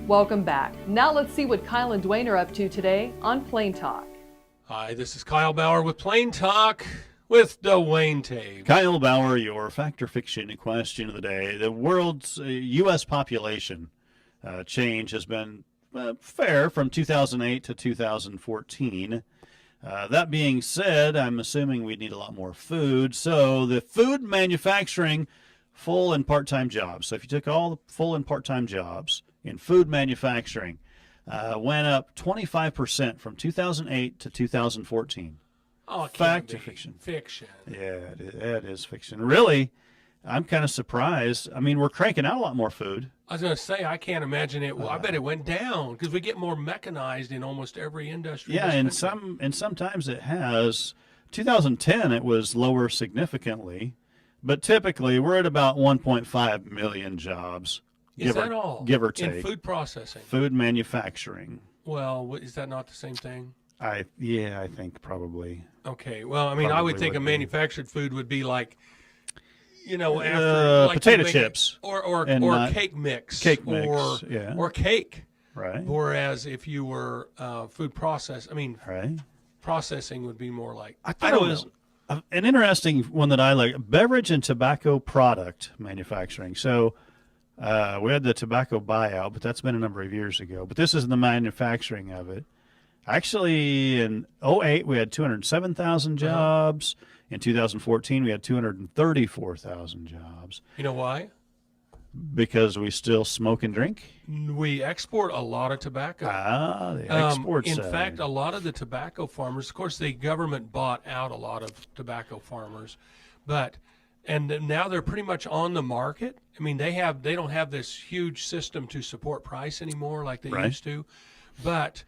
Welcome back. Now let's see what Kyle and Duane are up to today on Plain Talk. Hi, this is Kyle Bauer with Plain Talk with Duane Taves. Kyle Bauer, your fact or fiction question of the day. The world's U.S. population change has been fair from 2008 to 2014. That being said, I'm assuming we need a lot more food. So the food manufacturing full and part-time jobs. So if you took all the full and part-time jobs in food manufacturing, went up 25% from 2008 to 2014. Oh, fact or fiction? Fiction. Yeah, it is fiction. Really, I'm kind of surprised. I mean, we're cranking out a lot more food. I was going to say, I can't imagine it. I bet it went down because we get more mechanized in almost every industry. Yeah, and sometimes it has. 2010, it was lower significantly, but typically we're at about 1.5 million jobs. Is that all? Give or take. In food processing? Food manufacturing. Well, is that not the same thing? I think probably. Okay. Well, I mean, I would think a manufactured food would be like, after potato chips or cake mix. Or cake. Right. Whereas if you were food process, right. Processing would be more like. I thought it was an interesting one that I like: beverage and tobacco product manufacturing. So. We had the tobacco buyout, but that's been a number of years ago. But this is the manufacturing of it. Actually, in 2008, we had 207,000 jobs. In 2014, we had 234,000 jobs. You know why? Because we still smoke and drink? We export a lot of tobacco. The export In side. fact, a lot of the tobacco farmers, of course, the government bought out a lot of tobacco farmers, and now they're pretty much on the market. I mean, they don't have this huge system to support price anymore like they used to, but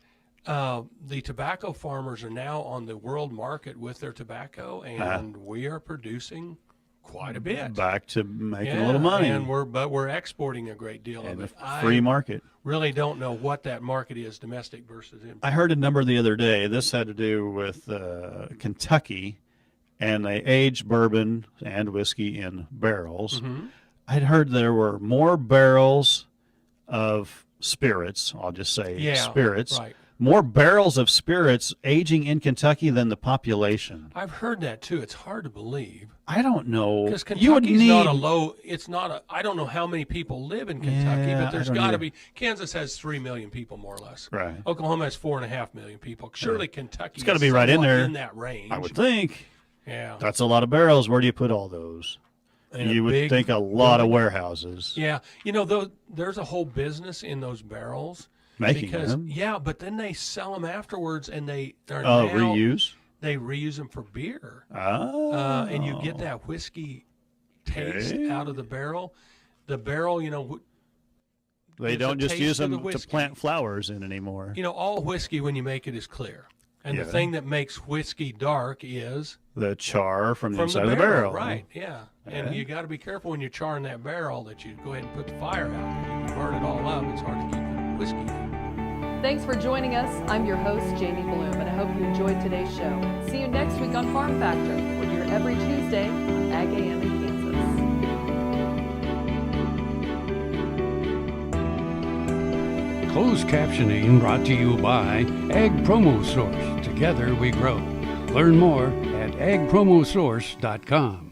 the tobacco farmers are now on the world market with their tobacco, and we are producing quite a bit. Back to making a little money. And we're exporting a great deal of it. Free market. Really don't know what that market is, domestic versus import. I heard a number the other day. This had to do with Kentucky, and they age bourbon and whiskey in barrels. Mm-hmm. I'd heard there were more barrels of spirits, I'll just say spirits, right. More barrels of spirits aging in Kentucky than the population. I've heard that too. It's hard to believe. I don't know. Because Kentucky's I don't know how many people live in Kentucky, but there's got to be. Kansas has 3 million people, more or less. Right. Oklahoma has 4.5 million people. Surely Kentucky It's got to be right in there. In that range. I would think. Yeah. That's a lot of barrels. Where do you put all those? And you would think a lot of warehouses. Yeah. There's a whole business in those barrels. Making them? Yeah, but then they sell them afterwards, and reuse? They reuse them for beer. Oh. And you get that whiskey taste out of the barrel. The barrel, they don't just use them to plant flowers in anymore. All whiskey, when you make it, is clear. And the thing that makes whiskey dark is the char from the inside of the barrel. Right, yeah. And you got to be careful when you're charring that barrel that you go ahead and put the fire out. If you burn it all up, it's hard to keep the whiskey in. Thanks for joining us. I'm your host, Jamie Bloom, and I hope you enjoyed today's show. See you next week on Farm Factor. We're here every Tuesday on Ag AM in Kansas. Closed captioning brought to you by Ag Promo Source. Together we grow. Learn more at agpromosource.com.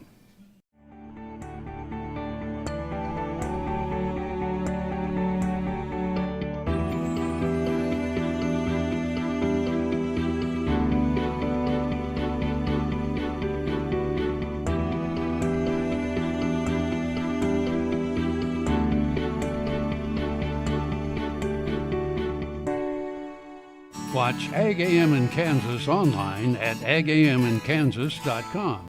Watch Ag AM in Kansas online at agamininkansas.com.